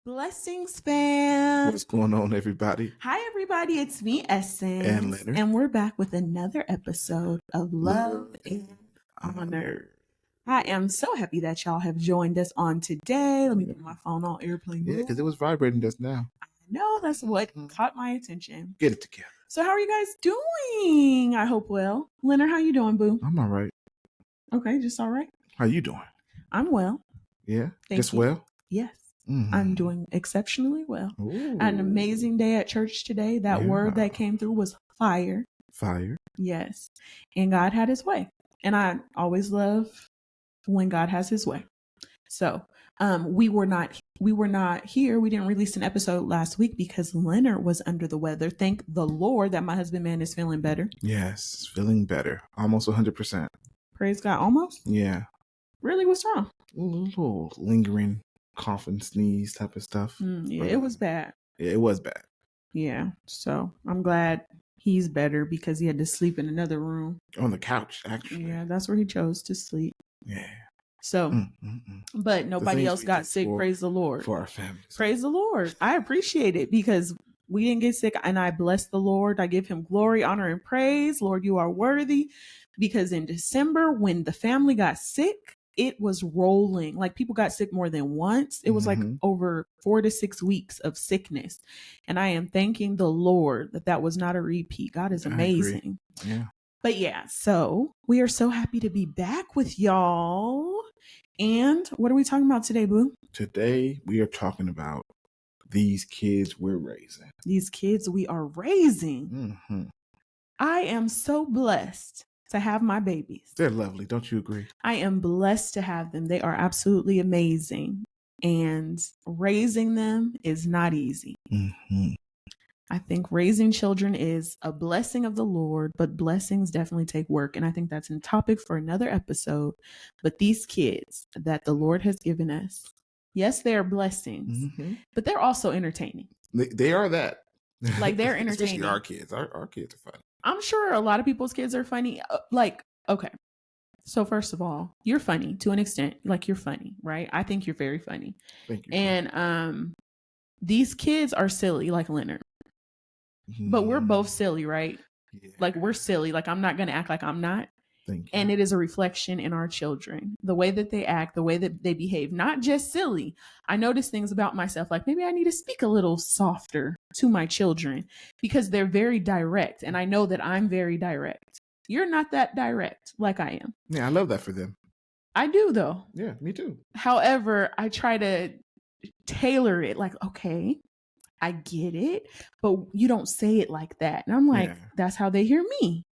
Blessings, fam. What's going on, everybody? Hi, everybody. It's me, Essence. And Leonard. And we're back with another episode of Love and Honor. I am so happy that y'all have joined us on today. Let me put my phone on airplane mode. Yeah, because it was vibrating just now. I know, that's what caught my attention. Get it together. So how are you guys doing? I hope well. Leonard, how you doing, boo? I'm all right. Okay, just all right. How you doing? I'm well. Yeah? Thank just you. well? Yes. Mm-hmm. I'm doing exceptionally well. Ooh. An amazing day at church today. That word that came through was fire. Fire. Yes. And God had his way. And I always love when God has his way. So we were not here. We didn't release an episode last week because Leonard was under the weather. Thank the Lord that my husband man is feeling better. Yes, feeling better. Almost 100%. Praise God. Almost? Yeah. Really? What's wrong? A little lingering cough and sneeze type of stuff. Yeah, it was bad. Yeah, it was bad. Yeah. So I'm glad he's better because he had to sleep in another room. On the couch, actually. Yeah, that's where he chose to sleep. Yeah. So, but nobody else got sick. Praise the Lord. For our families. Praise the Lord. I appreciate it because we didn't get sick, and I bless the Lord. I give him glory, honor, and praise. Lord, you are worthy, because in December, when the family got sick, it was rolling. Like, people got sick more than once. It was like over 4 to 6 weeks of sickness. And I am thanking the Lord that was not a repeat. God is amazing. Yeah. But yeah, so we are so happy to be back with y'all. And what are we talking about today, boo? Today, we are talking about these kids we're raising. These kids we are raising. Mm-hmm. I am so blessed to have my babies. They're lovely. Don't you agree? I am blessed to have them. They are absolutely amazing. And raising them is not easy. Mm-hmm. I think raising children is a blessing of the Lord, but blessings definitely take work. And I think that's a topic for another episode. But these kids that the Lord has given us, yes, they are blessings, but they're also entertaining. They are that. Like, they're entertaining. Especially our kids. Our kids are funny. I'm sure a lot of people's kids are funny. Okay. So first of all, you're funny to an extent. Like, you're funny, right? I think you're very funny. Thank you. And these kids are silly, like Leonard. But we're both silly, right? Yeah. Like, we're silly. Like, I'm not going to act like I'm not. Thank you. And it is a reflection in our children. The way that they act, the way that they behave, not just silly. I notice things about myself, like maybe I need to speak a little softer to my children because they're very direct. And I know that I'm very direct. You're not that direct like I am. Yeah, I love that for them. I do, though. Yeah, me too. However, I try to tailor it like, okay, I get it, but you don't say it like that. And I'm like, that's how they hear me.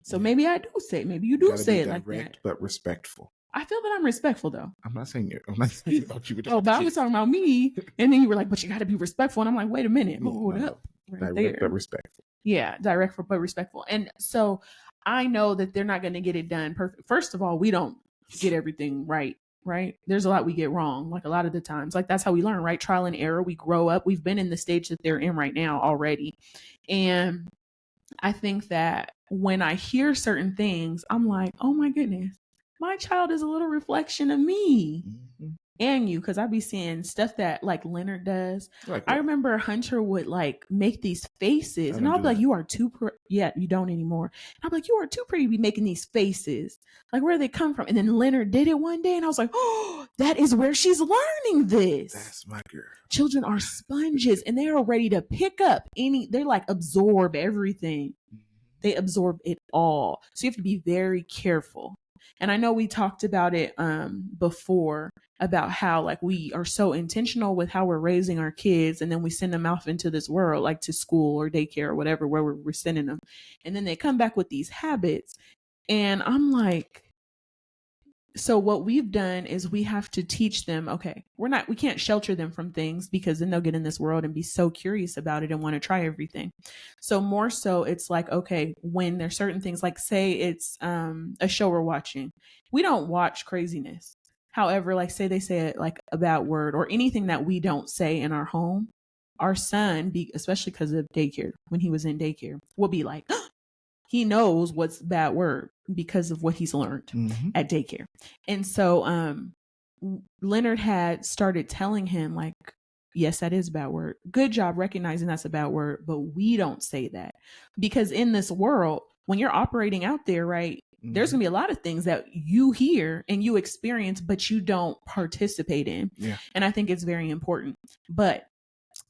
So maybe I do say it. Maybe you do say it like that. But respectful. I feel that I'm respectful, though. I'm not saying about you. Oh, but I was talking about me. And then you were like, but you got to be respectful. And I'm like, wait a minute. Hold up. Right direct but respectful. Yeah, direct but respectful. And so I know that they're not going to get it done perfect. First of all, we don't get everything right. There's a lot we get wrong, like a lot of the times. Like, that's how we learn, right? Trial and error. We grow up. We've been in the stage that they're in right now already. And I think that when I hear certain things, I'm like, oh my goodness, my child is a little reflection of me and you, because I be seeing stuff that like Leonard does. I remember Hunter would like make these faces and I'll be like, you are too yeah, you don't anymore. And I'm like, you are too pretty to be making these faces. Like, where do they come from? And then Leonard did it one day and I was like, oh, that is where she's learning this. That's my girl. Children are sponges and they are ready to pick up they're like absorb everything. They absorb it all. So you have to be very careful. And I know we talked about it before about how like we are so intentional with how we're raising our kids, and then we send them off into this world, like to school or daycare or whatever, where we're sending them. And then they come back with these habits. And I'm like, so what we've done is we have to teach them, okay, we can't shelter them from things because then they'll get in this world and be so curious about it and want to try everything. So more so it's like, okay, when there's certain things, like say it's a show we're watching, we don't watch craziness. However, like say they say like a bad word or anything that we don't say in our home, our son, especially because of daycare, when he was in daycare, will be like, he knows what's bad word because of what he's learned at daycare. And so Leonard had started telling him, like, Yes, that is a bad word. Good job recognizing that's a bad word, but we don't say that because in this world, when you're operating out there, right, there's going to be a lot of things that you hear and you experience, but you don't participate in. Yeah. And I think it's very important. But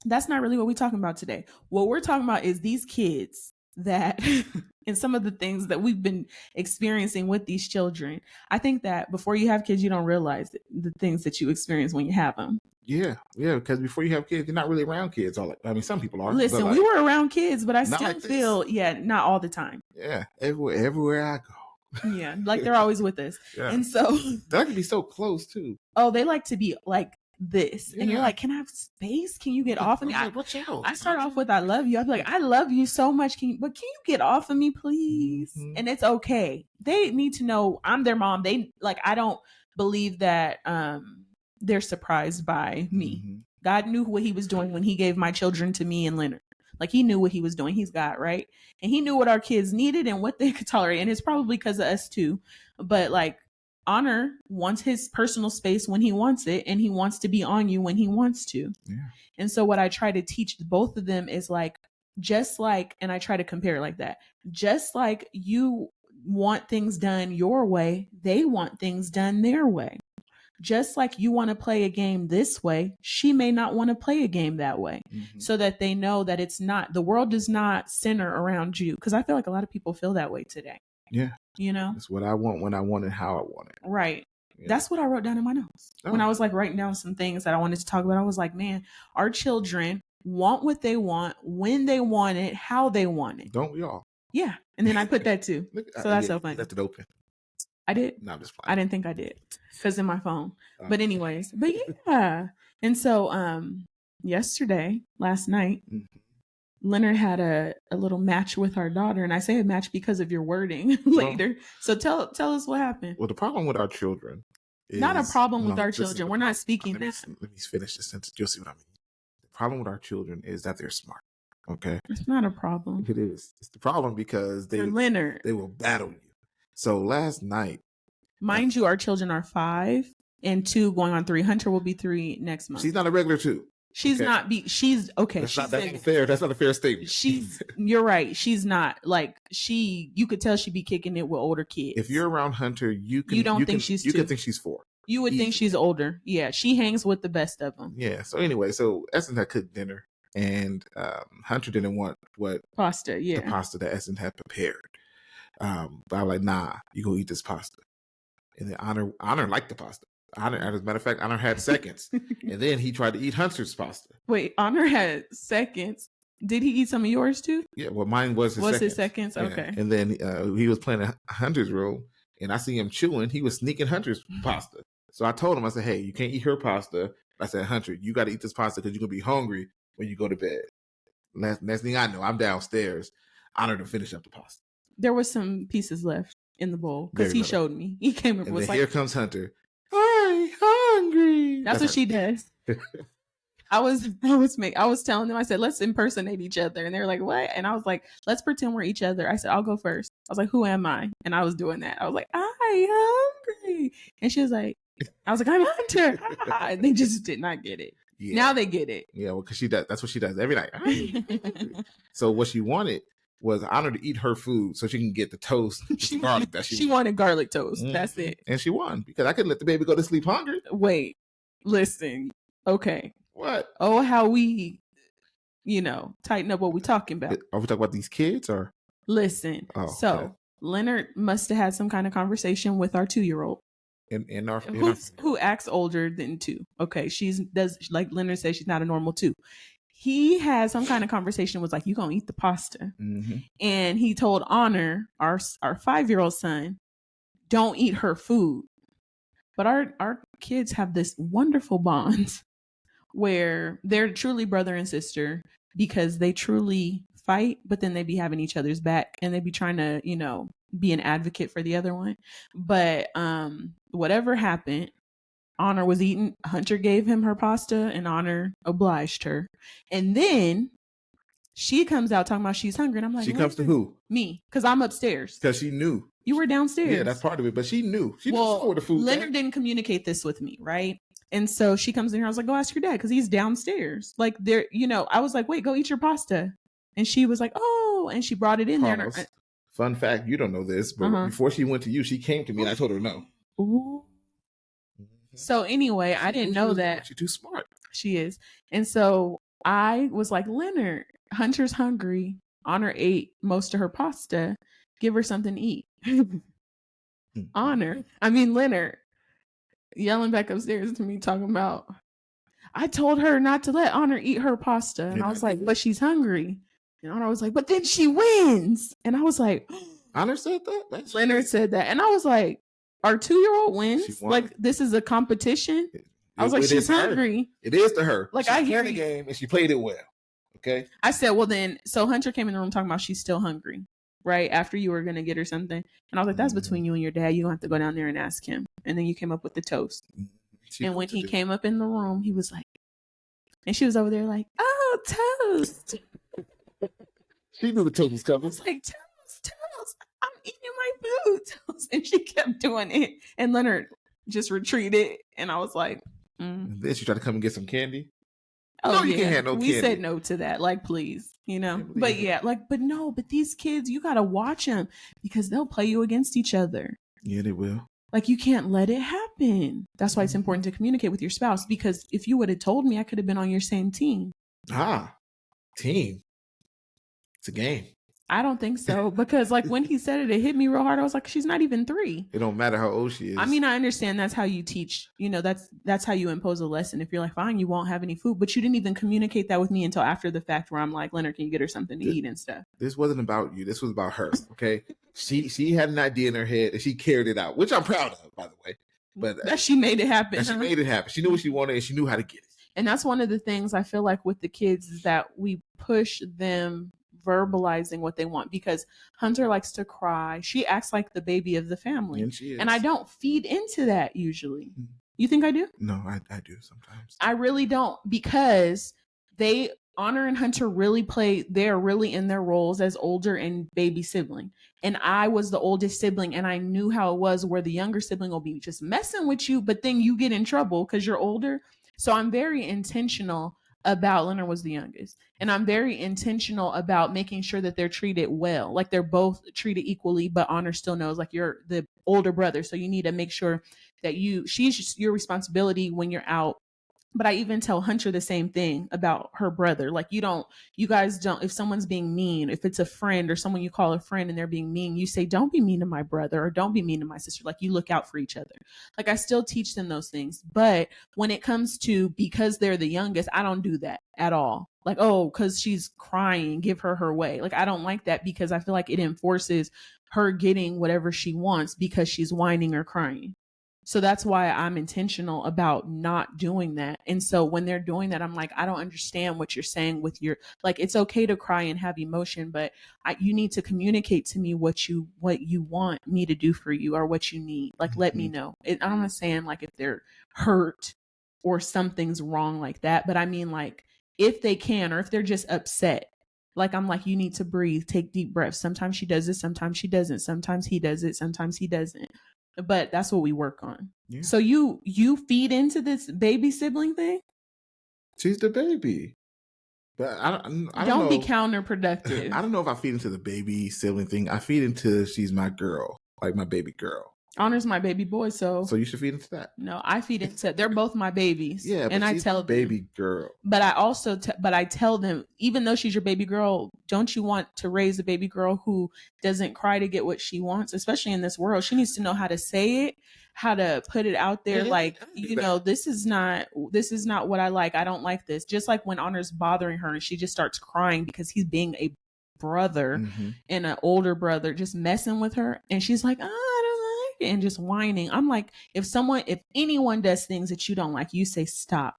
that's not really what we're talking about today. What we're talking about is these kids that and some of the things that we've been experiencing with these children. I think that before you have kids, you don't realize the things that you experience when you have them. Yeah, because before you have kids, you're not really around kids. Some people are. Listen, but we were around kids, but I still like feel, not all the time. Yeah, everywhere I go. Yeah, like they're always with us. Yeah. And so that can be so close too. Oh, they like to be like this. Yeah. And you're like, can I have space? Can you get off of me? I start off with I love you. I'd be like, I love you so much. Can you get off of me, please? Mm-hmm. And it's okay. They need to know I'm their mom. They like, I don't believe that they're surprised by me. Mm-hmm. God knew what he was doing when he gave my children to me and Leonard. Like he knew what he was doing. He's God, right? And he knew what our kids needed and what they could tolerate. And it's probably because of us too. But like, Honor wants his personal space when he wants it, and he wants to be on you when he wants to. Yeah. And so what I try to teach both of them is like, just like, and I try to compare it like that, just like you want things done your way, they want things done their way. Just like you want to play a game this way, she may not want to play a game that way. Mm-hmm. So that they know that it's not, the world does not center around you. Because I feel like a lot of people feel that way today. Yeah. You know, it's what I want when I want it, how I want it. Right. Yeah. That's what I wrote down in my notes. When I was like writing down some things that I wanted to talk about. I was like, man, our children want what they want, when they want it, how they want it. Don't we all? Yeah. And then I put that too. So that's so funny. Left it open. I did. No, I'm just fine. I didn't think I did because in my phone. But anyways, but yeah. And so last night, mm-hmm. Leonard had a little match with our daughter, and I say a match because of your wording later. So tell us what happened. Well, the problem with our children is not a problem with our children. We're not speaking that. Let me finish this sentence. You'll see what I mean. The problem with our children is that they're smart. Okay, it's not a problem. It is. It's the problem because they will battle you. So last night, mind you, our children are 5 and 2, going on 3. Hunter will be 3 next month. She's not a regular 2. She's okay. That's not fair. That's not a fair statement. You're right. She's not like you could tell she'd be kicking it with older kids. If you're around Hunter, you can think she's 4. You would think she's older. Yeah. She hangs with the best of them. Yeah. So anyway, Essence had cooked dinner and Hunter didn't want pasta. Yeah. The pasta that Essence had prepared. But I was like, nah, you go eat this pasta. And then Honor liked the pasta. Honor, as a matter of fact, Honor had seconds. And then he tried to eat Hunter's pasta. Wait, Honor had seconds. Did he eat some of yours too? Yeah, well, mine was his seconds. Yeah. Okay. And then he was playing Hunter's room, and I see him chewing. He was sneaking Hunter's pasta. So I told him, I said, hey, you can't eat her pasta. I said, Hunter, you got to eat this pasta because you're going to be hungry when you go to bed. Next thing I know, I'm downstairs. Honor to finish up the pasta. There was some pieces left in the bowl because he showed me. He came up and was like, here comes Hunter. I'm hungry. That's what she does. I was telling them, I said, let's impersonate each other. And they were like, what? And I was like, let's pretend we're each other. I said, I'll go first. I was like, who am I? And I was doing that. I was like, I'm hungry. And she was like, I was like, I'm Hunter. And they just did not get it. Yeah. Now they get it. Yeah, well, because she does. That's what she does every night. So what she wanted was Honor to eat her food so she can get the toast. She wanted garlic toast. Mm-hmm. That's it. And she won because I couldn't let the baby go to sleep hungry. Wait, listen. Okay. What? Oh, how we, tighten up what we're talking about. Are we talking about these kids or? Listen. Oh, so okay. Leonard must have had some kind of conversation with our 2-year-old. Who acts older than 2. Okay. Like Leonard says, she's not a normal 2. He had some kind of conversation, was like, you gonna eat the pasta. Mm-hmm. And he told Honor, our 5-year-old son, don't eat her food. But our kids have this wonderful bond where they're truly brother and sister because they truly fight, but then they be having each other's back and they be trying to, be an advocate for the other one. But whatever happened, Honor was eating. Hunter gave him her pasta and Honor obliged her. And then she comes out talking about she's hungry. And I'm like, she comes to who? Me. Because I'm upstairs. Because she knew. You were downstairs. Yeah, that's part of it. But she knew. She knew where the food Leonard didn't communicate this with me, right? And so she comes in here. I was like, go ask your dad because he's downstairs. Like there, I was like, wait, go eat your pasta. And she was like, oh, and she brought it in there. Fun fact, you don't know this, but before she went to you, she came to me and I told her no. Ooh. So anyway, I didn't know that. She's too smart. She is. And so I was like, Leonard, Hunter's hungry. Honor ate most of her pasta. Give her something to eat. Leonard yelling back upstairs to me talking about, I told her not to let Honor eat her pasta. And I was like, but she's hungry. And Honor was like, but then she wins. And I was like, Honor said that? Leonard said that. And I was like, our 2-year-old wins? Like, this is a competition? I was like, she's hungry. It is to her. Like, I hear the game and she played it well. Okay. I said, well, then, so Hunter came in the room talking about she's still hungry, right? After you were going to get her something. And I was like, that's between you and your dad. You don't have to go down there and ask him. And then you came up with the toast. And when he came up in the room, he was like, and she was over there like, oh, toast. She knew the toast was coming. I was like, toast. I'm eating my food, toast. And she kept doing it. And Leonard just retreated. And I was like, And then she tried to come and get some candy. Oh, no, you can't have no candy. We said no to that. Like, please, But yeah, like, but these kids, you got to watch them because they'll play you against each other. Yeah, they will. Like, you can't let it happen. That's why it's important to communicate with your spouse, because if you would have told me, I could have been on your same team. Team. It's a game. I don't think so, because like when he said it, it hit me real hard. I was like, she's not even 3. It don't matter how old she is. I mean, I understand that's how you teach, that's how you impose a lesson. If you're like, fine, you won't have any food, but you didn't even communicate that with me until after the fact, where I'm like, Leonard, can you get her something to eat and stuff? This wasn't about you. This was about her. Okay. She had an idea in her head and she carried it out, which I'm proud of, by the way. But that she made it happen. She made it happen. She knew what she wanted and she knew how to get it. And that's one of the things I feel like with the kids is that we push them verbalizing what they want, because Hunter likes to cry. She acts like the baby of the family. And she is. And I don't feed into that usually. You think I do? No, I do sometimes. I really don't, because Honor and Hunter they're really in their roles as older and baby sibling. And I was the oldest sibling, and I knew how it was where the younger sibling will be just messing with you, but then you get in trouble because you're older. So I'm very intentional about, Leonard was the youngest, and I'm very intentional about making sure that they're treated well. Like, they're both treated equally, but Honor still knows, like, you're the older brother. So you need to make sure that she's your responsibility when you're out. But I even tell Hunter the same thing about her brother. Like, you guys don't, if someone's being mean, if it's a friend or someone you call a friend and they're being mean, you say, don't be mean to my brother, or don't be mean to my sister. Like, you look out for each other. Like, I still teach them those things. But when it comes to, because they're the youngest, I don't do that at all. Like, oh, because she's crying, give her way. Like, I don't like that, because I feel like it enforces her getting whatever she wants because she's whining or crying. So that's why I'm intentional about not doing that. And so when they're doing that, I'm like, I don't understand what you're saying with your, like, it's okay to cry and have emotion, but you need to communicate to me what you want me to do for you, or what you need. Like, let me know. I'm not saying like if they're hurt or something's wrong like that, but I mean, like, if they can, or if they're just upset, like, I'm like, you need to breathe, take deep breaths. Sometimes she does it, sometimes she doesn't. Sometimes he does it, sometimes he doesn't. But that's what we work on. Yeah. So you feed into this baby sibling thing? She's the baby. But I don't know. Be counterproductive. I don't know if I feed into the baby sibling thing. I feed into she's my girl, like my baby girl. Honor's my baby boy, so you should feed into that. No, I feed into, they're both my babies. Yeah, but and I tell them, baby girl. But I also I tell them, even though she's your baby girl, don't you want to raise a baby girl who doesn't cry to get what she wants, especially in this world? She needs to know how to say it, how to put it out there. Like, this is not what I like. I don't like this. Just like when Honor's bothering her and she just starts crying because he's being a brother and an older brother just messing with her, and she's like, I don't like it, and just whining. I'm like, if anyone does things that you don't like, you say stop.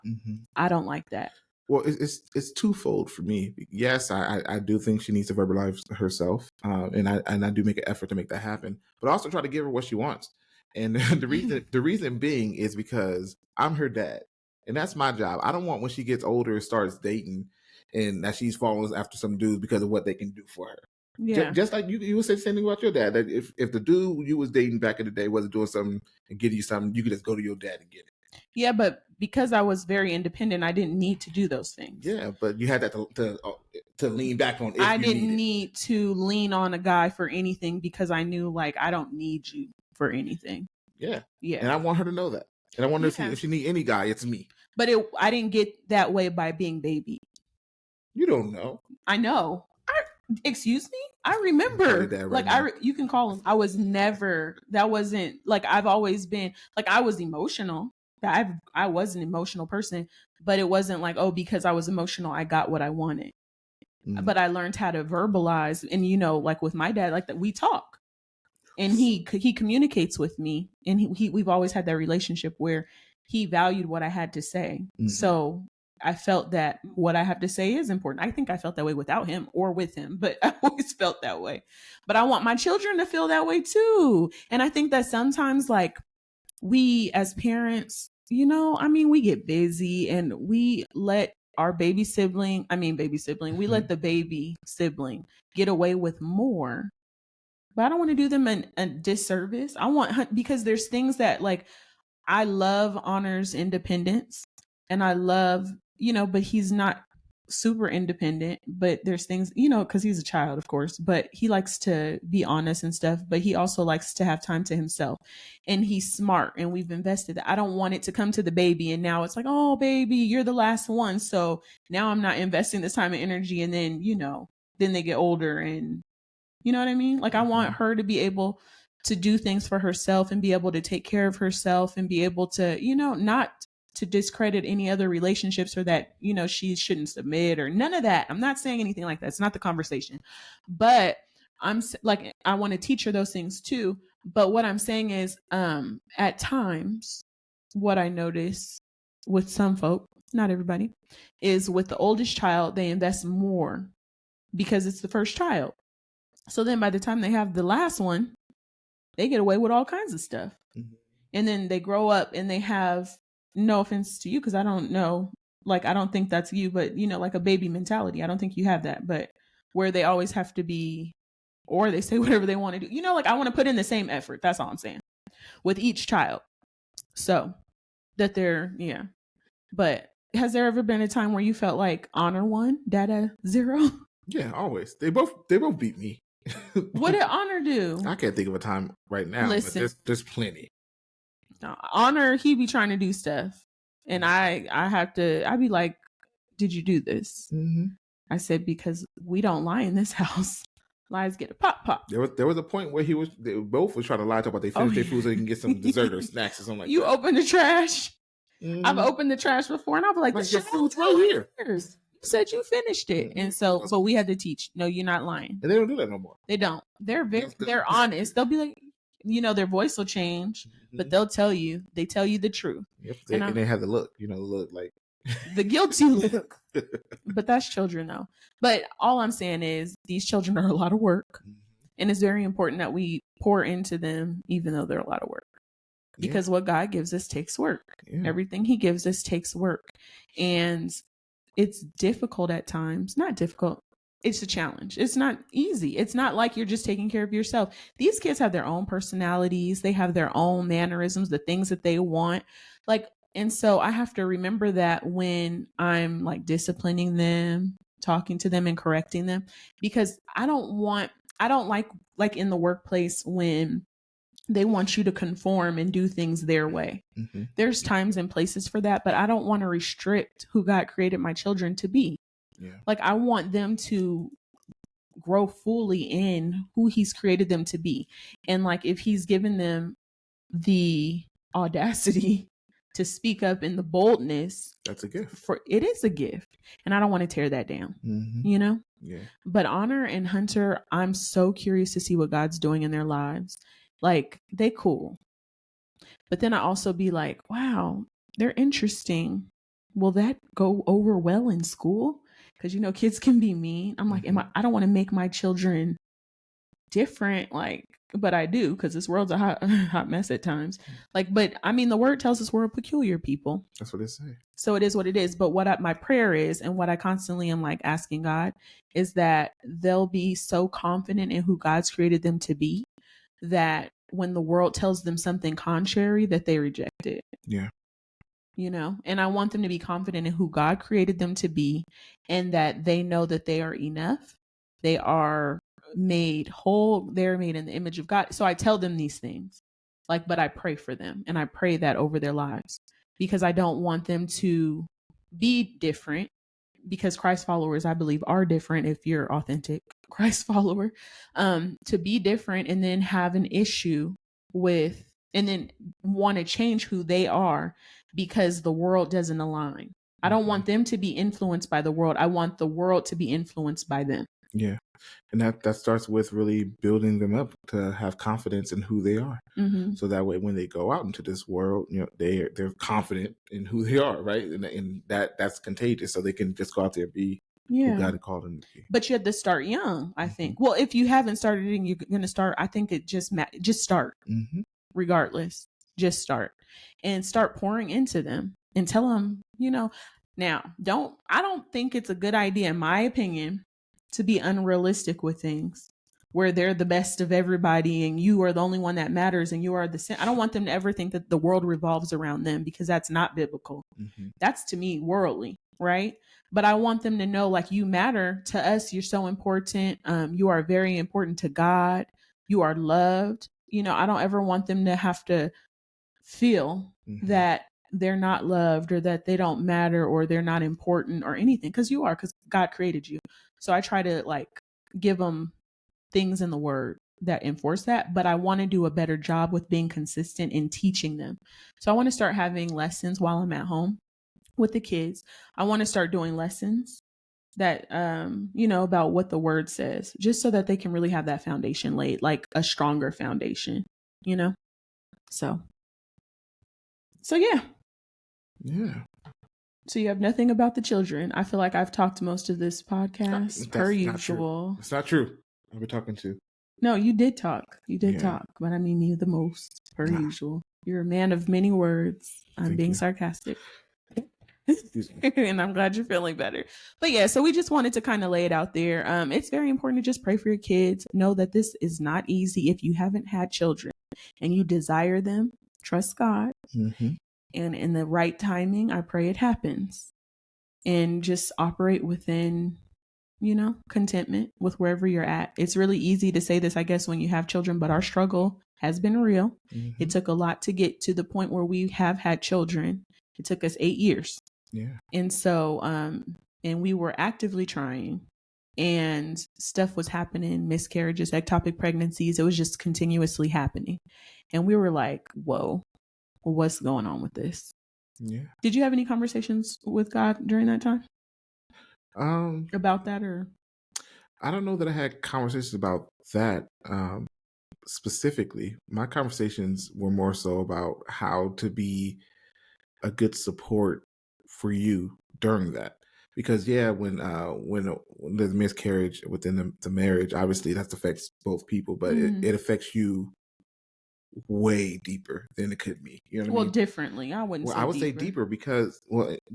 I don't like that. Well, it's twofold for me. Yes, I do think she needs to verbalize herself, and I do make an effort to make that happen, but also try to give her what she wants. And the reason being is because I'm her dad, and that's my job. I don't want, when she gets older and starts dating, and that she's falling after some dudes because of what they can do for her. Yeah. Just like you would say the same thing about your dad. That if the dude you was dating back in the day wasn't doing something and getting you something, you could just go to your dad and get it. Yeah, but because I was very independent, I didn't need to do those things. Yeah, but you had that to lean back on if I you didn't needed. need to lean on a guy for anything because I knew like I don't need you for anything. Yeah. Yeah. And I want her to know that. And I wonder Yeah. if she need any guy, it's me. But I didn't get that way by being baby. You don't know. I know. Excuse me? I Call your remember. dad right Like now. you can call him. I was never. That wasn't like I've always been. Like I was emotional. I was an emotional person, but it wasn't like, oh, because I was emotional, I got what I wanted. But I learned how to verbalize, and like with my dad, like that we talk, and he communicates with me, and we've always had that relationship where he valued what I had to say. So I felt that what I have to say is important. I think I felt that way without him or with him, but I always felt that way. But I want my children to feel that way too. And I think that sometimes, like, we as parents, we get busy and we let our baby sibling, we let the baby sibling get away with more. But I don't want to do them a disservice. Because there's things that, like, I love Honor's independence, and I love, but he's not super independent, but there's things, because he's a child, of course, but he likes to be honest and stuff, but he also likes to have time to himself, and he's smart, and we've invested that. I don't want it to come to the baby and now it's like, oh baby, you're the last one, so now I'm not investing this time and energy, and then then they get older, and you know what I mean? Like, I want her to be able to do things for herself and be able to take care of herself and be able to, not to discredit any other relationships, or that, she shouldn't submit or none of that. I'm not saying anything like that. It's not the conversation. But I'm like, I want to teach her those things too. But what I'm saying is, at times, what I notice with some folk, not everybody, is with the oldest child, they invest more because it's the first child. So then by the time they have the last one, they get away with all kinds of stuff. And then they grow up and they have, no offense to you, because I don't know, like, I don't think that's you, but, like a baby mentality. I don't think you have that, but where they always have to be, or they say whatever they want to do. Like, I want to put in the same effort. That's all I'm saying with each child. So that they're, yeah. But has there ever been a time where you felt like Honor won, Dada 0? Yeah, always. They both beat me. What did Honor do? I can't think of a time right now. Listen, but there's plenty. Honor, he be trying to do stuff, and I'd be like, did you do this? I said, because we don't lie in this house. Lies get a pop. There was a point where they both was trying to lie about they finished their food so they can get some dessert or snacks or something like that. You open the trash. I've opened the trash before, and I'll be like, your food's right here. You said you finished it. And so we had to teach, no, you're not lying. And they don't do that no more. They don't. They're honest. They'll be like, their voice will change, but they tell you the truth. Yep. And they have the look, like the guilty look. But that's children though. But all I'm saying is these children are a lot of work, and it's very important that we pour into them, even though they're a lot of work. Because what God gives us takes work. Everything he gives us takes work. And it's difficult at times. Not difficult. It's a challenge. It's not easy. It's not like you're just taking care of yourself. These kids have their own personalities. They have their own mannerisms, the things that they want. And so I have to remember that when I'm like disciplining them, talking to them and correcting them, because I don't like in the workplace when they want you to conform and do things their way. There's times and places for that, but I don't want to restrict who God created my children to be. Like, I want them to grow fully in who he's created them to be. And like, if he's given them the audacity to speak up in the boldness, that's a gift. It is a gift. And I don't want to tear that down, Yeah. But Honor and Hunter, I'm so curious to see what God's doing in their lives. Like, they cool. But then I also be like, wow, they're interesting. Will that go over well in school? Because, kids can be mean. I'm like, I don't want to make my children different, but I do, because this world's a hot mess at times. But I mean, the word tells us we're a peculiar people. That's what it says. So it is what it is. But my prayer is, and what I constantly am like asking God, is that they'll be so confident in who God's created them to be, that when the world tells them something contrary, that they reject it. Yeah. you know, and I want them to be confident in who God created them to be, and that they know that they are enough. They are made whole. They're made in the image of God. So I tell them these things, like, but I pray for them, and I pray that over their lives, because I don't want them to be different, because Christ followers, I believe, are different. If you're authentic Christ follower, to be different and then have an issue with, and then want to change who they are because the world doesn't align. I don't want them to be influenced by the world. I want the world to be influenced by them. Yeah. And that starts with really building them up to have confidence in who they are. Mm-hmm. So that way, when they go out into this world, you know, they're confident in who they are, right? And that's contagious. So they can just go out there and be who God had called them to be. But you have to start young, I think. Well, if you haven't started and you're going to start, I think it just start, regardless. Just start and start pouring into them and tell them, you know, now I don't think it's a good idea, in my opinion, to be unrealistic with things where they're the best of everybody and you are the only one that matters and you are I don't want them to ever think that the world revolves around them, because that's not biblical. That's, to me, worldly, right? But I want them to know, like, you matter to us. You're so important. You are very important to God. You are loved. You know, I don't ever want them to have to feel that they're not loved or that they don't matter or they're not important or anything, because you are, because God created you. So I try to, like, give them things in the word that enforce that, but I want to do a better job with being consistent in teaching them. So I want to start having lessons while I'm at home with the kids. I want to start doing lessons that, you know, about what the word says, just so that they can really have that foundation laid, like a stronger foundation, you know? So yeah. Yeah. So you have nothing about the children. I feel like I've talked most of this podcast per usual. It's not true. I've been talking to. No, you did talk. You did talk, but I mean you the most per usual. You're a man of many words. I'm being sarcastic. And I'm glad you're feeling better. But yeah, so we just wanted to kind of lay it out there. It's very important to just pray for your kids. Know that this is not easy. If you haven't had children and you desire them, trust God. And in the right timing, I pray it happens. And just operate within, you know, contentment with wherever you're at. It's really easy to say this, I guess, when you have children, but our struggle has been real. It took a lot to get to the point where we have had children. It took us 8 years. Yeah. And so, and we were actively trying, and stuff was happening, miscarriages, ectopic pregnancies. It was just continuously happening. And we were like, whoa, what's going on with this? Yeah. Did you have any conversations with God during that time? About that, or? I don't know that I had conversations about that specifically. My conversations were more so about how to be a good support for you during that. Because when there's miscarriage within the marriage, obviously that affects both people, but it affects you way deeper than it could be. You know what I mean? Differently. I wouldn't say I would deeper. say deeper because,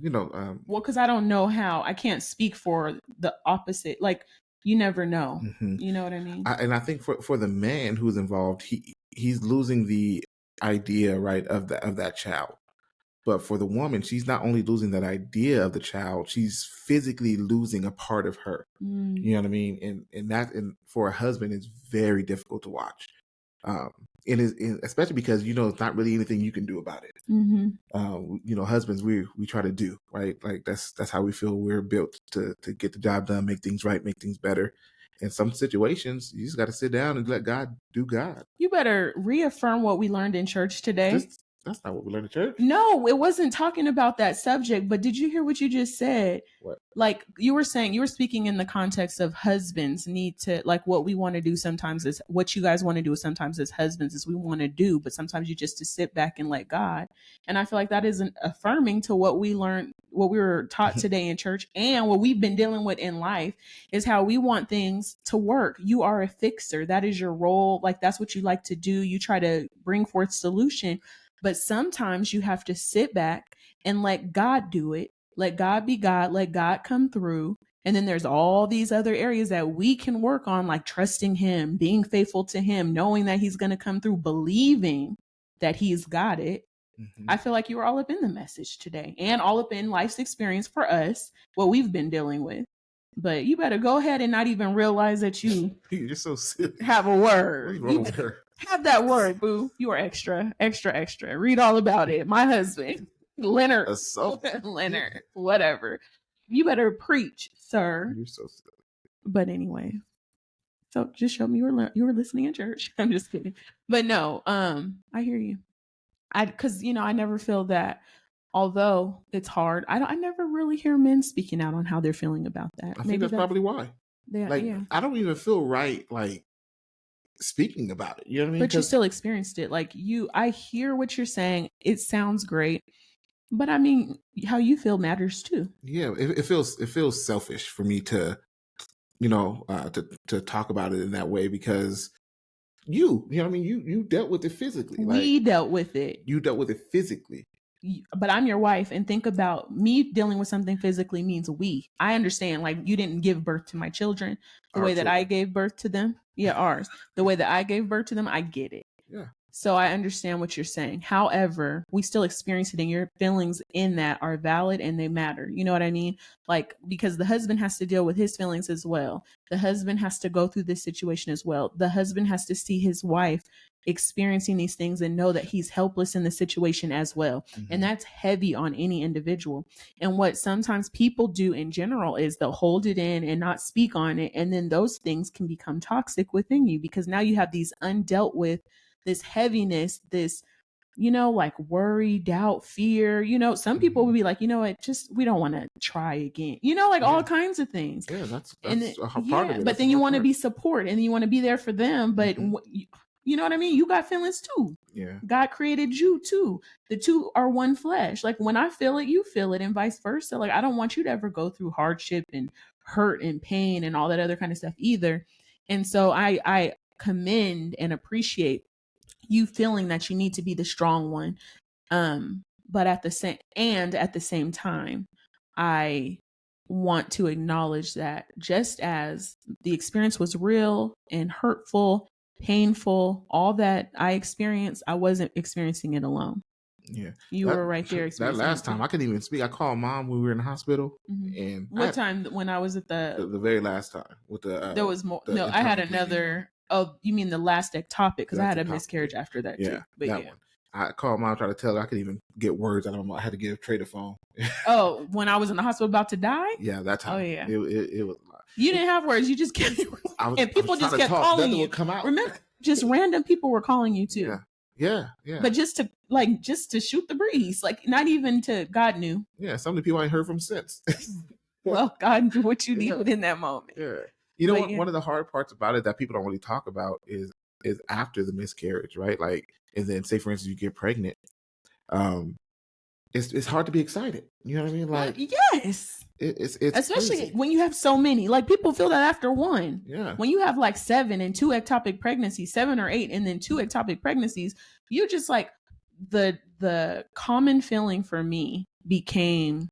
because I don't know how. I can't speak for the opposite. Like, you never know. You know what I mean? And I think for the man who's involved, he's losing the idea, right, of that child. But for the woman, she's not only losing that idea of the child, she's physically losing a part of her. You know what I mean? And for a husband, it's very difficult to watch. It is, especially because, you know, it's not really anything you can do about it. You know, husbands, we try to do, right? Like that's how we feel we're built to get the job done, make things right, make things better. In some situations, you just got to sit down and let God do God. You better reaffirm what we learned in church today. That's not what we learned in church. No, it wasn't talking about that subject, but did you hear what you just said? What? Like, you were speaking in the context of husbands need to, like, what we want to do sometimes is, what you guys want to do sometimes as husbands is we want to do, but sometimes you just to sit back and let God. And I feel like that isn't affirming to what we learned, what we were taught today in church, and what we've been dealing with in life is how we want things to work. You are a fixer. That is your role. Like, that's what you like to do. You try to bring forth solution. But sometimes you have to sit back and let God do it. Let God be God. Let God come through. And then there's all these other areas that we can work on, like trusting him, being faithful to him, knowing that he's going to come through, believing that he's got it. I feel like you were all up in the message today and all up in life's experience for us, what we've been dealing with. But you better go ahead and not even realize that you're so silly. Have a word. What's wrong with her? Have that word, boo. You are extra, extra, extra. Read all about it. My husband, Leonard, Leonard, whatever. You better preach, sir. You're so silly. But anyway, so just show me you were listening in church. I'm just kidding. But no, I hear you. Because I never feel that. Although it's hard, I never really hear men speaking out on how they're feeling about that. I think that's probably why. I don't even feel right speaking about it. You know what I mean? But you still experienced it. I hear what you're saying. It sounds great. But I mean, how you feel matters too. Yeah, it feels selfish for me to talk about it in that way, because you know what I mean? You dealt with it physically. We dealt with it. You dealt with it physically. But I'm your wife, and think about me dealing with something physically means we. I understand, you didn't give birth to my children the way that I gave birth to them. Yeah, ours. The way that I gave birth to them, I get it. Yeah. So I understand what you're saying. However, we still experience it, and your feelings in that are valid and they matter. You know what I mean? Because the husband has to deal with his feelings as well. The husband has to go through this situation as well. The husband has to see his wife experiencing these things and know that he's helpless in the situation as well. And that's heavy on any individual. And what sometimes people do in general is they'll hold it in and not speak on it. And then those things can become toxic within you, because now you have these undealt with, this heaviness, this, worry, doubt, fear. Some people would be like, we don't want to try again. All kinds of things. Yeah, that's a part of it. But then you want to be support, and you want to be there for them. But you know what I mean? You got feelings too. Yeah. God created you too. The two are one flesh. When I feel it, you feel it, and vice versa. I don't want you to ever go through hardship and hurt and pain and all that other kind of stuff either. And so I commend and appreciate you feeling that you need to be the strong one. But at the same time, I want to acknowledge that just as the experience was real and hurtful, painful, all that I experienced, I wasn't experiencing it alone. Yeah. You were right there. That last time I couldn't even speak. I called Mom when we were in the hospital. And time when I was at the very last time with the there was more. No, I had another. Oh, you mean the last ectopic? Because I had a miscarriage after that too. But that one. I called Mom, tried to tell her I could even get words out of my mouth. I had to give Trey the phone. Oh, when I was in the hospital about to die? Yeah, that time. Oh yeah. It was a lot. You didn't have words. You just kept and people just kept calling you. Come out. Remember, just random people were calling you too. Yeah. But just to shoot the breeze, not even to, God knew. Yeah, some of the people I ain't heard from since. Well, God knew what you needed in that moment. Yeah. You know what? One of the hard parts about it that people don't really talk about is after the miscarriage, right? And then say for instance you get pregnant. It's hard to be excited. You know what I mean? Yes. It's especially crazy. When you have so many. People feel that after one. Yeah. When you have 7 and 2 ectopic pregnancies, 7 or 8, and then 2 ectopic pregnancies, you just the common feeling for me became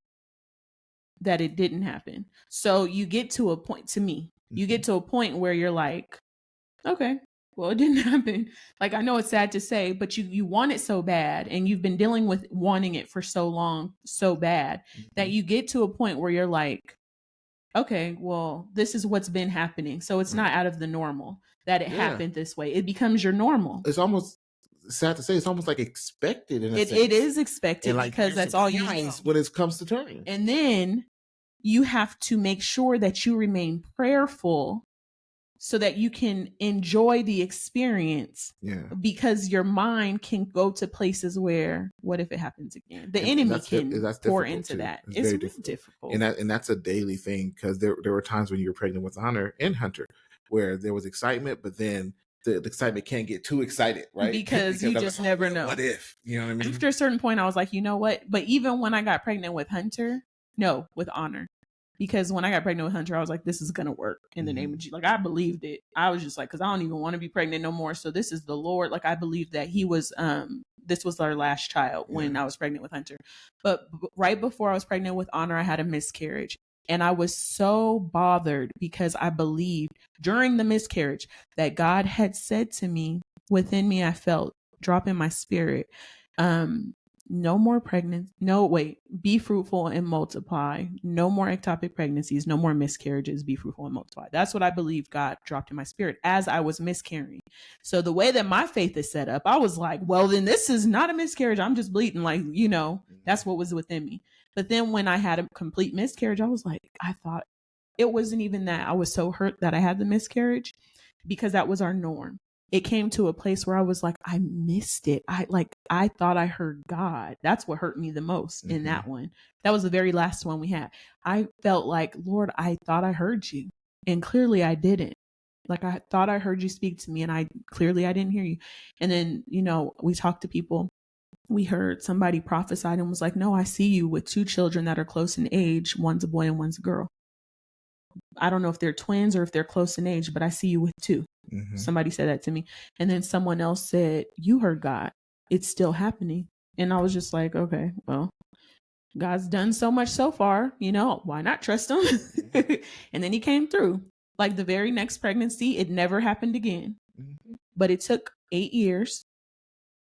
that it didn't happen. So you get to a point, to me, you get to a point where you're like, okay, well, it didn't happen. I know it's sad to say, but you want it so bad, and you've been dealing with wanting it for so long, so bad, that you get to a point where you're like, okay, well, this is what's been happening. So it's not out of the normal that it happened this way. It becomes your normal. It's almost sad to say, it's almost expected in a sense. It is expected, because that's all you know. When it comes to turning. And then you have to make sure that you remain prayerful so that you can enjoy the experience. Yeah. Because your mind can go to places where, what if it happens again? The enemy can pour into that. It's very difficult. And that's a daily thing, because there were times when you were pregnant with Hunter where there was excitement, but then the excitement can't get too excited, right? Because you just never know. What if? You know what I mean? After a certain point, I was like, you know what? But even when I got pregnant with with Honor. Because when I got pregnant with Hunter, I was like, this is going to work in the name of Jesus. I believed it. I was just because I don't even want to be pregnant no more. So this is the Lord. I believed that he was, this was our last child when I was pregnant with Hunter. But right before I was pregnant with Honor, I had a miscarriage. And I was so bothered because I believed during the miscarriage that God had said to me, within me, I felt drop in my spirit, No more pregnancy. No, wait. Be fruitful and multiply. No more ectopic pregnancies. No more miscarriages. Be fruitful and multiply. That's what I believe God dropped in my spirit as I was miscarrying. So the way that my faith is set up, I was like, well, then this is not a miscarriage. I'm just bleeding. Like, that's what was within me. But then when I had a complete miscarriage, I was like, I thought it wasn't even that. I was so hurt that I had the miscarriage because that was our norm. It came to a place where I was like, I missed it. I thought I heard God. That's what hurt me the most in that one. That was the very last one we had. I felt like, Lord, I thought I heard you. And clearly I didn't. Like I thought I heard you speak to me and I didn't hear you. And then, we talked to people. We heard somebody prophesied and was like, no, I see you with 2 children that are close in age. One's a boy and one's a girl. I don't know if they're twins or if they're close in age, but I see you with 2. Somebody said that to me. And then someone else said, you heard God. It's still happening. And I was just like, okay, well, God's done so much so far, why not trust him? And then he came through. Like the very next pregnancy, it never happened again. But it took 8 years,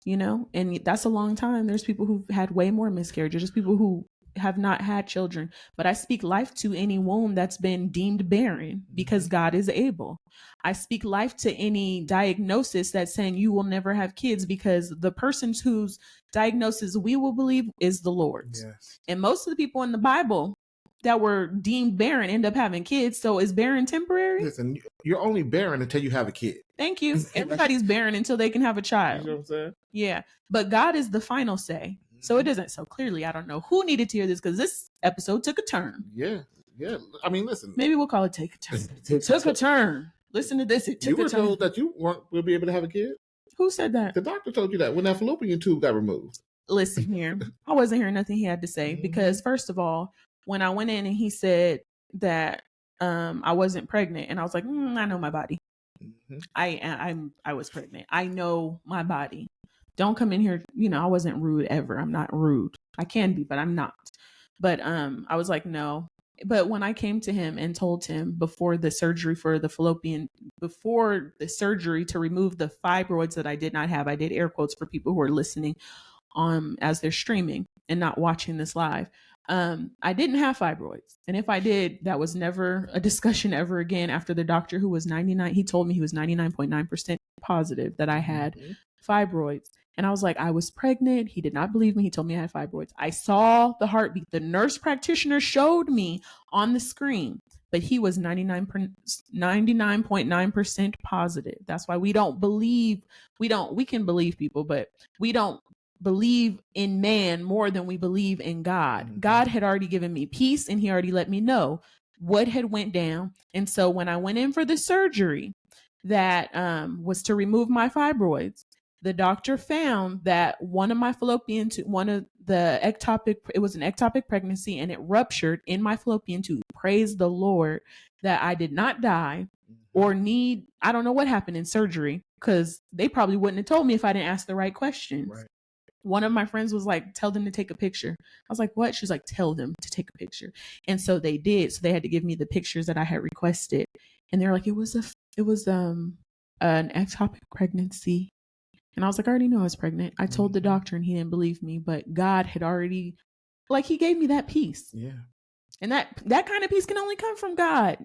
and that's a long time. There's people who've had way more miscarriages. There's people who have not had children, but I speak life to any womb that's been deemed barren because God is able. I speak life to any diagnosis that's saying you will never have kids because the person whose diagnosis we will believe is the Lord's. Yes. And most of the people in the Bible that were deemed barren end up having kids. So is barren temporary? Listen, you're only barren until you have a kid. Thank you. Everybody's barren until they can have a child. You know what I'm saying? Yeah. But God is the final say. So it doesn't. So clearly, I don't know who needed to hear this because this episode took a turn. Yeah. I mean, listen. Maybe we'll call it take a turn. It took a turn. Listen to this. It took a turn. You were told that you will be able to have a kid? Who said that? The doctor told you that when that fallopian tube got removed. Listen here. I wasn't hearing nothing he had to say because first of all, when I went in and he said that I wasn't pregnant and I was like, I know my body. I was pregnant. I know my body. Don't come in here. I wasn't rude ever. I'm not rude. I can be, but I'm not. But I was like, no. But when I came to him and told him before the surgery for the fallopian, before the surgery to remove the fibroids that I did not have, I did air quotes for people who are listening as they're streaming and not watching this live. I didn't have fibroids. And if I did, that was never a discussion ever again after the doctor who was 99. He told me he was 99.9% positive that I had fibroids. And I was like, I was pregnant. He did not believe me. He told me I had fibroids. I saw the heartbeat. The nurse practitioner showed me on the screen, but he was 99.9% positive. That's why we can believe people, but we don't believe in man more than we believe in God. God had already given me peace and he already let me know what had went down. And so when I went in for the surgery that was to remove my fibroids, the doctor found that one of the ectopic, it was an ectopic pregnancy and it ruptured in my fallopian tube. Praise the Lord that I did not die or need, I don't know what happened in surgery because they probably wouldn't have told me if I didn't ask the right questions. Right. One of my friends was like, tell them to take a picture. I was like, what? She was like, tell them to take a picture. And so they did. So they had to give me the pictures that I had requested. And they're like, it was an ectopic pregnancy. And I was like, I already knew I was pregnant. I told the doctor and he didn't believe me, but God had already, he gave me that peace. Yeah. And that kind of peace can only come from God.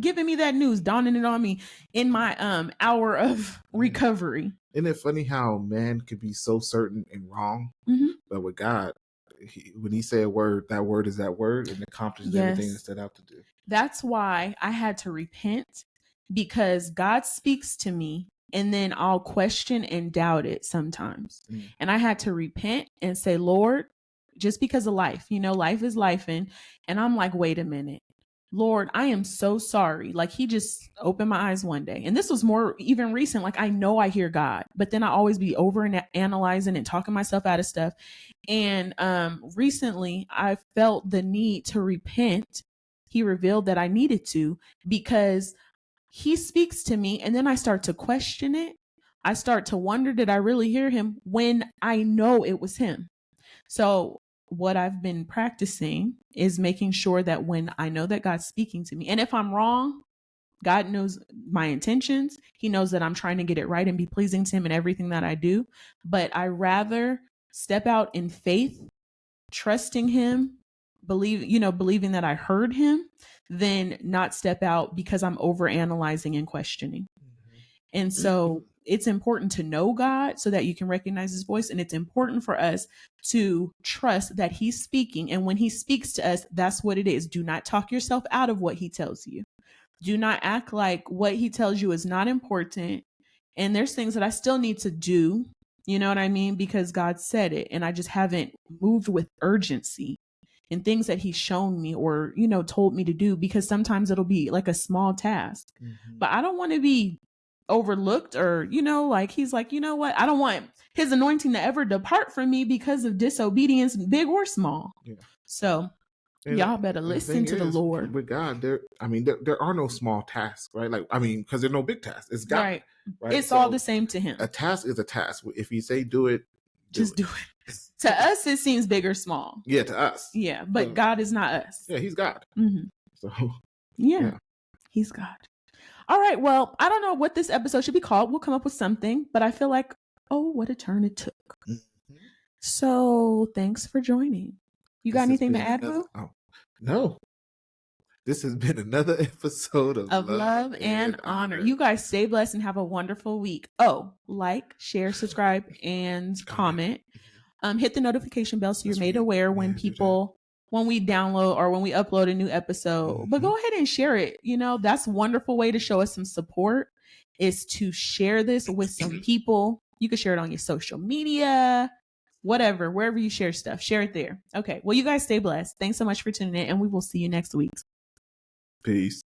Giving me that news, dawning it on me in my hour of recovery. Isn't it funny how man could be so certain and wrong? But with God, when he said a word, that word is that word and accomplishes everything it's set out to do. That's why I had to repent because God speaks to me. And then I'll question and doubt it sometimes. And I had to repent and say, Lord, just because of life, life is life. And I'm like, wait a minute, Lord, I am so sorry. Like he just opened my eyes one day. And this was more even recent. Like I know I hear God, but then I always be over and analyzing and talking myself out of stuff. And recently I felt the need to repent. He revealed that I needed to because he speaks to me and then I start to question it. I start to wonder, did I really hear him when I know it was him? So what I've been practicing is making sure that when I know that God's speaking to me, and if I'm wrong, God knows my intentions. He knows that I'm trying to get it right and be pleasing to him in everything that I do. But I rather step out in faith, trusting him, believing that I heard him, than not step out because I'm over analyzing and questioning. And so it's important to know God so that you can recognize his voice. And it's important for us to trust that he's speaking. And when he speaks to us, that's what it is. Do not talk yourself out of what he tells you. Do not act like what he tells you is not important. And there's things that I still need to do. You know what I mean? Because God said it. And I just haven't moved with urgency in things that he's shown me or, told me to do, because sometimes it'll be like a small task. But I don't want to be overlooked or, like he's like, you know what? I don't want his anointing to ever depart from me because of disobedience, big or small. Yeah. So y'all better listen to the Lord. With God, there are no small tasks, right? Because there are no big tasks. It's God. Right? It's all the same to him. A task is a task. If you say do it, just do it. To us, it seems big or small. Yeah, to us. Yeah, but God is not us. Yeah, he's God. Mm-hmm. So yeah, he's God. All right. Well, I don't know what this episode should be called. We'll come up with something, but I feel like, what a turn it took. Mm-hmm. So thanks for joining. You got anything to add, Boo? No. This has been another episode of Love and Honor. You guys stay blessed and have a wonderful week. Oh, like, share, subscribe, and comment. Hit the notification bell so you're made aware when we download or when we upload a new episode. Mm-hmm. But go ahead and share it. That's a wonderful way to show us some support, is to share this with some people. You can share it on your social media, whatever, wherever you share stuff, share it there. Okay. Well, you guys stay blessed. Thanks so much for tuning in, and we will see you next week. Peace.